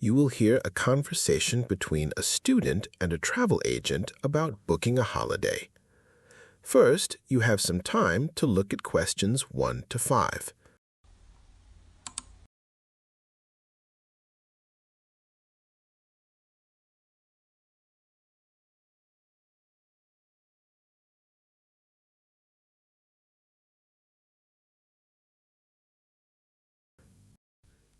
You will hear a conversation between a student and a travel agent about booking a holiday. First, you have some time to look at questions 1 to 5.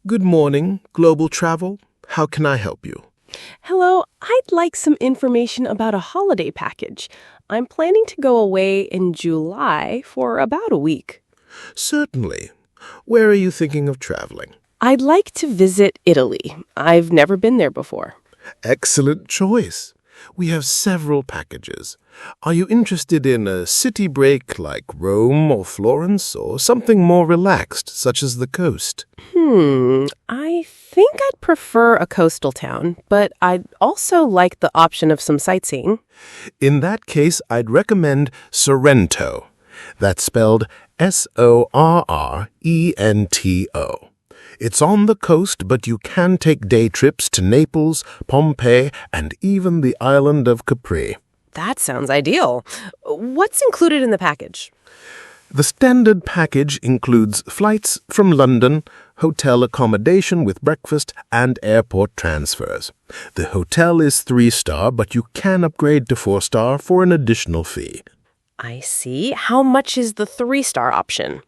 Good morning, Global Travel. How can I help you? Hello, I'd like some information about a holiday package. I'm planning to go away in July for about a week. Certainly. Where are you thinking of traveling? I'd like to visit Italy. I've never been there before. Excellent choice. We have several packages. Are you interested in a city break like Rome or Florence, or something more relaxed, such as the coast? I think I'd prefer a coastal town, but I'd also like the option of some sightseeing. In that case, I'd recommend Sorrento. That's spelled Sorrento. It's on the coast, but you can take day trips to Naples, Pompeii, and even the island of Capri. That sounds ideal. What's included in the package? The standard package includes flights from London, hotel accommodation with breakfast, and airport transfers. The hotel is 3-star, but you can upgrade to 4-star for an additional fee. I see. How much is the 3-star option?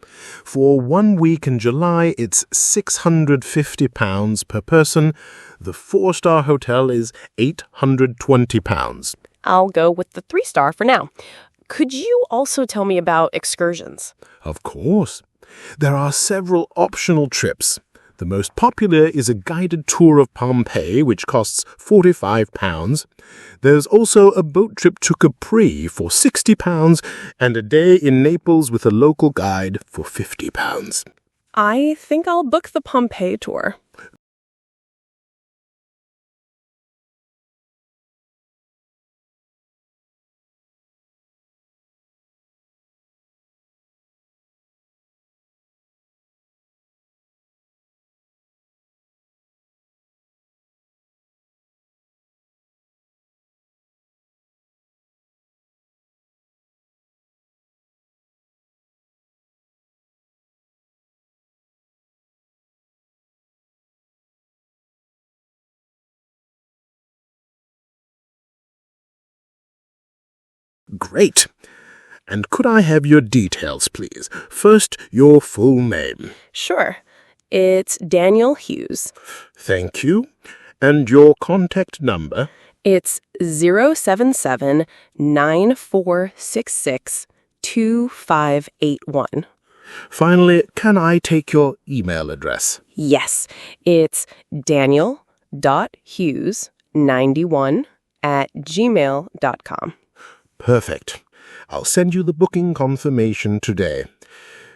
For 1 week in July, it's £650 per person. The 4-star hotel is £820. I'll go with the 3-star for now. Could you also tell me about excursions? Of course. There are several optional trips. The most popular is a guided tour of Pompeii, which costs £45. There's also a boat trip to Capri for £60 and a day in Naples with a local guide for £50. I think I'll book the Pompeii tour. Great. And could I have your details, please? First, your full name. Sure. It's Daniel Hughes. Thank you. And your contact number? It's 077-9466-2581. Finally, can I take your email address? Yes, it's daniel.hughes91@gmail.com. Perfect. I'll send you the booking confirmation today.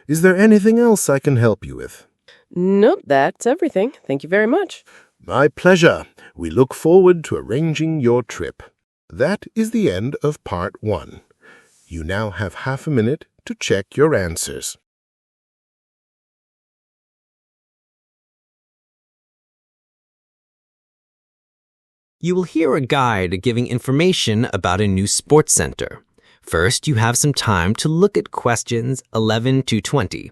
Is there anything else I can help you with? Nope, that's everything. Thank you very much. My pleasure. We look forward to arranging your trip. That is the end of part 1. You now have half a minute to check your answers. You will hear a guide giving information about a new sports center. First, you have some time to look at questions 11 to 20.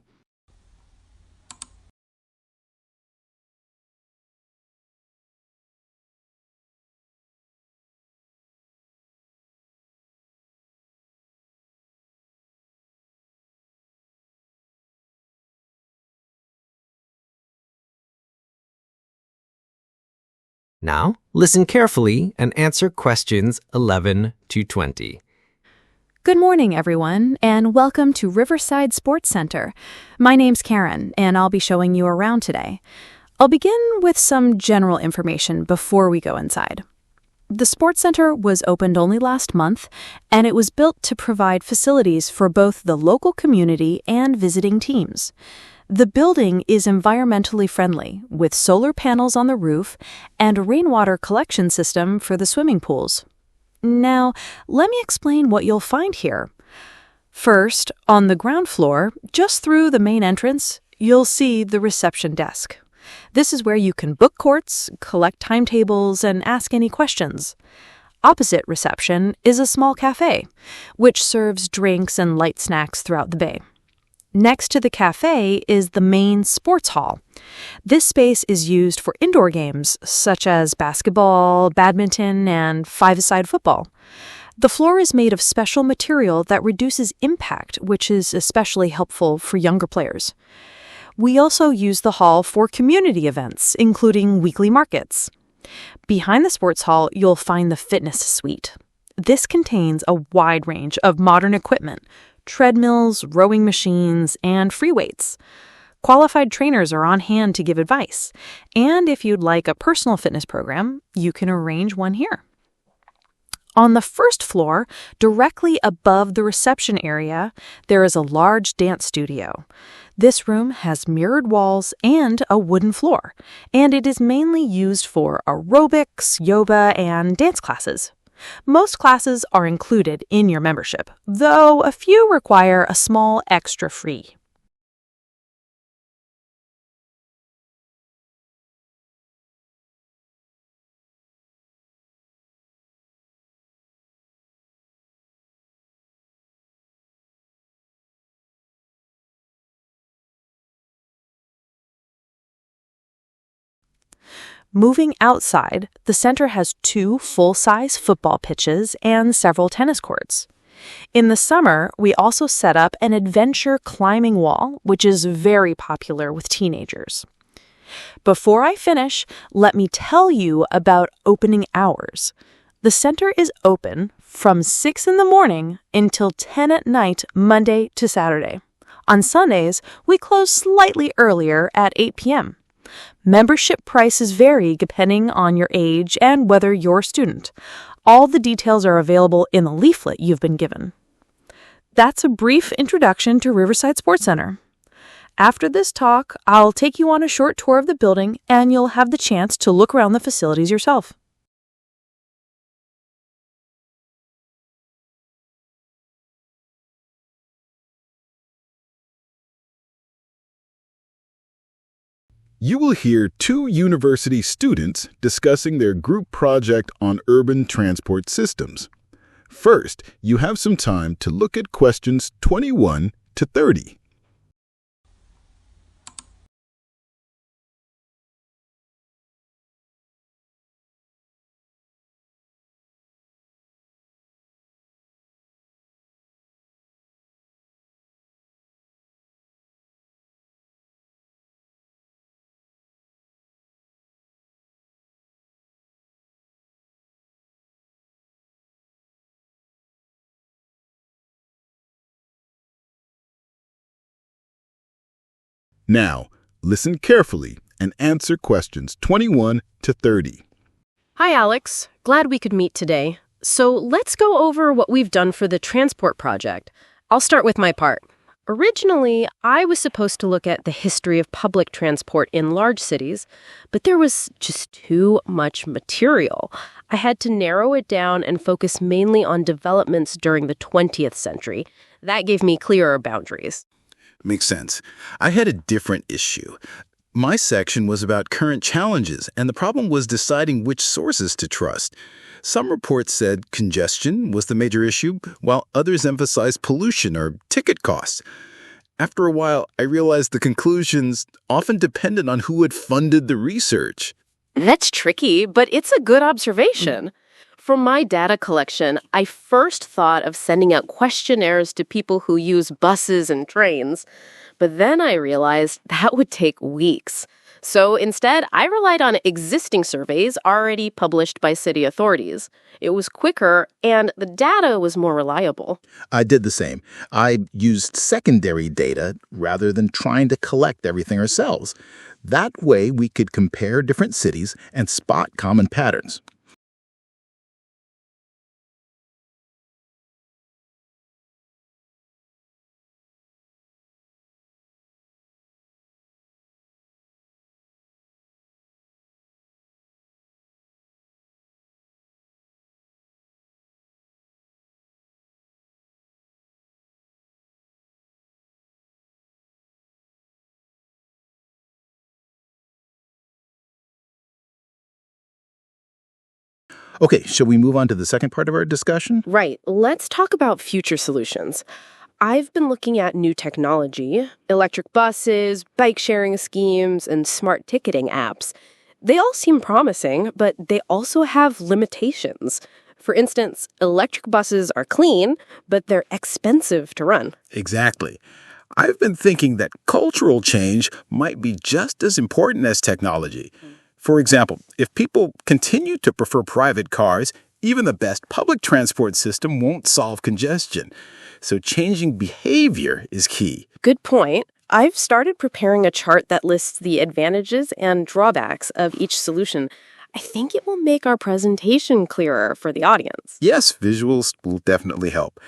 Now, listen carefully and answer questions 11 to 20. Good morning, everyone, and welcome to Riverside Sports Center. My name's Karen, and I'll be showing you around today. I'll begin with some general information before we go inside. The Sports Center was opened only last month, and it was built to provide facilities for both the local community and visiting teams. The building is environmentally friendly, with solar panels on the roof and a rainwater collection system for the swimming pools. Now, let me explain what you'll find here. First, on the ground floor, just through the main entrance, you'll see the reception desk. This is where you can book courts, collect timetables, and ask any questions. Opposite reception is a small cafe, which serves drinks and light snacks throughout the bay. Next to the cafe is the main sports hall. This space is used for indoor games such as basketball, badminton, and five-a-side football. The floor is made of special material that reduces impact, which is especially helpful for younger players. We also use the hall for community events, including weekly markets. Behind the sports hall, you'll find the fitness suite. This contains a wide range of modern equipment, treadmills, rowing machines, and free weights. Qualified trainers are on hand to give advice. And if you'd like a personal fitness program, you can arrange one here. On the first floor, directly above the reception area, there is a large dance studio. This room has mirrored walls and a wooden floor, and it is mainly used for aerobics, yoga, and dance classes. Most classes are included in your membership, though a few require a small extra fee. Moving outside, the center has 2 full-size football pitches and several tennis courts. In the summer, we also set up an adventure climbing wall, which is very popular with teenagers. Before I finish, let me tell you about opening hours. The center is open from 6 in the morning until 10 at night, Monday to Saturday. On Sundays, we close slightly earlier at 8 p.m. Membership prices vary depending on your age and whether you're a student. All the details are available in the leaflet you've been given. That's a brief introduction to Riverside Sports Center. After this talk, I'll take you on a short tour of the building and you'll have the chance to look around the facilities yourself. You will hear 2 university students discussing their group project on urban transport systems. First, you have some time to look at questions 21 to 30. Now, listen carefully and answer questions 21 to 30. Hi, Alex. Glad we could meet today. So let's go over what we've done for the transport project. I'll start with my part. Originally, I was supposed to look at the history of public transport in large cities, but there was just too much material. I had to narrow it down and focus mainly on developments during the 20th century. That gave me clearer boundaries. Makes sense. I had a different issue. My section was about current challenges, and the problem was deciding which sources to trust. Some reports said congestion was the major issue, while others emphasized pollution or ticket costs. After a while, I realized the conclusions often depended on who had funded the research. That's tricky, but it's a good observation. For my data collection, I first thought of sending out questionnaires to people who use buses and trains, but then I realized that would take weeks. So instead, I relied on existing surveys already published by city authorities. It was quicker, and the data was more reliable. I did the same. I used secondary data rather than trying to collect everything ourselves. That way, we could compare different cities and spot common patterns. Okay, shall we move on to the second part of our discussion? Right. Let's talk about future solutions. I've been looking at new technology, electric buses, bike sharing schemes, and smart ticketing apps. They all seem promising, but they also have limitations. For instance, electric buses are clean, but they're expensive to run. Exactly. I've been thinking that cultural change might be just as important as technology. For example, if people continue to prefer private cars, even the best public transport system won't solve congestion. So changing behavior is key. Good point. I've started preparing a chart that lists the advantages and drawbacks of each solution. I think it will make our presentation clearer for the audience. Yes, visuals will definitely help.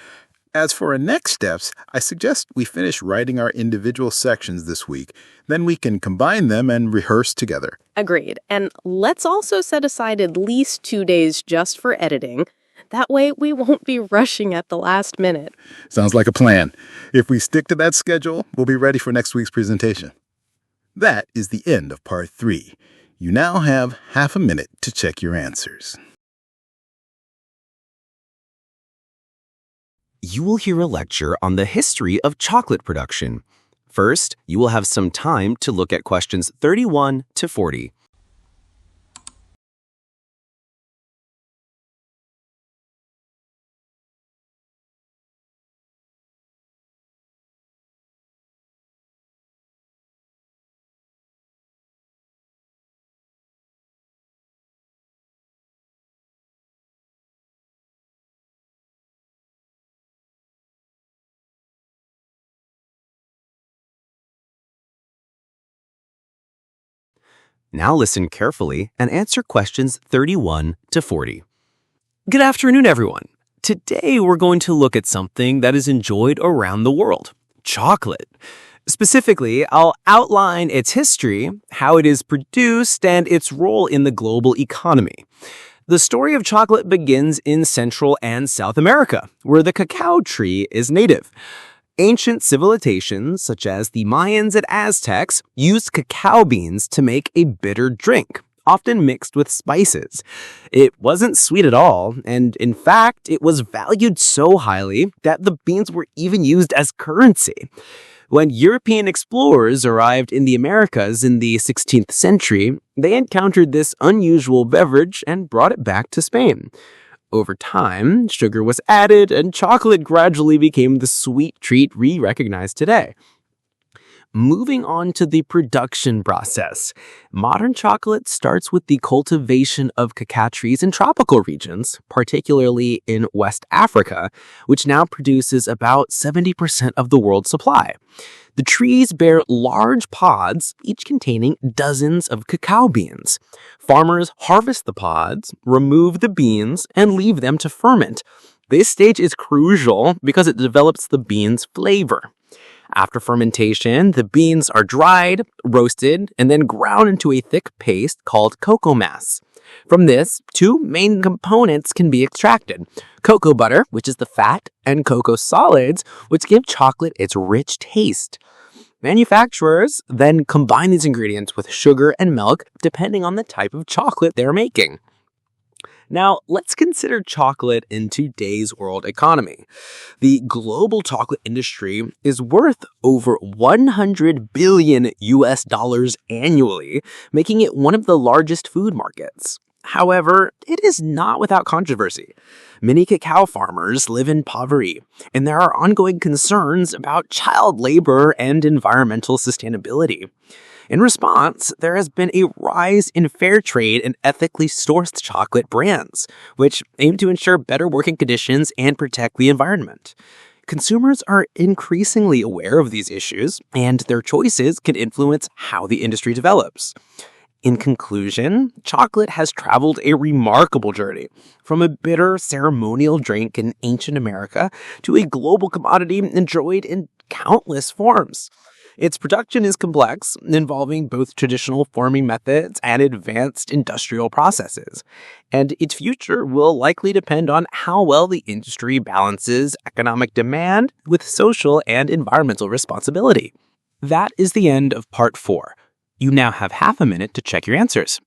As for our next steps, I suggest we finish writing our individual sections this week. Then we can combine them and rehearse together. Agreed. And let's also set aside at least 2 days just for editing. That way we won't be rushing at the last minute. Sounds like a plan. If we stick to that schedule, we'll be ready for next week's presentation. That is the end of part 3. You now have half a minute to check your answers. You will hear a lecture on the history of chocolate production. First, you will have some time to look at questions 31 to 40. Now listen carefully and answer questions 31 to 40. Good afternoon, everyone. Today we're going to look at something that is enjoyed around the world, chocolate. Specifically, I'll outline its history, how it is produced, and its role in the global economy. The story of chocolate begins in Central and South America, where the cacao tree is native. Ancient civilizations, such as the Mayans and Aztecs, used cacao beans to make a bitter drink, often mixed with spices. It wasn't sweet at all, and in fact, it was valued so highly that the beans were even used as currency. When European explorers arrived in the Americas in the 16th century, they encountered this unusual beverage and brought it back to Spain. Over time, sugar was added, and chocolate gradually became the sweet treat we recognize today. Moving on to the production process. Modern chocolate starts with the cultivation of cacao trees in tropical regions, particularly in West Africa, which now produces about 70% of the world's supply. The trees bear large pods, each containing dozens of cacao beans. Farmers harvest the pods, remove the beans, and leave them to ferment. This stage is crucial because it develops the beans' flavor. After fermentation, the beans are dried, roasted, and then ground into a thick paste called cocoa mass. From this, 2 main components can be extracted: cocoa butter, which is the fat, and cocoa solids, which give chocolate its rich taste. Manufacturers then combine these ingredients with sugar and milk, depending on the type of chocolate they're making. Now, let's consider chocolate in today's world economy. The global chocolate industry is worth over $100 billion annually, making it one of the largest food markets. However, it is not without controversy. Many cacao farmers live in poverty, and there are ongoing concerns about child labor and environmental sustainability. In response, there has been a rise in fair trade and ethically sourced chocolate brands, which aim to ensure better working conditions and protect the environment. Consumers are increasingly aware of these issues, and their choices can influence how the industry develops. In conclusion, chocolate has traveled a remarkable journey, from a bitter ceremonial drink in ancient America to a global commodity enjoyed in countless forms. Its production is complex, involving both traditional farming methods and advanced industrial processes, and its future will likely depend on how well the industry balances economic demand with social and environmental responsibility. That is the end of part 4. You now have half a minute to check your answers.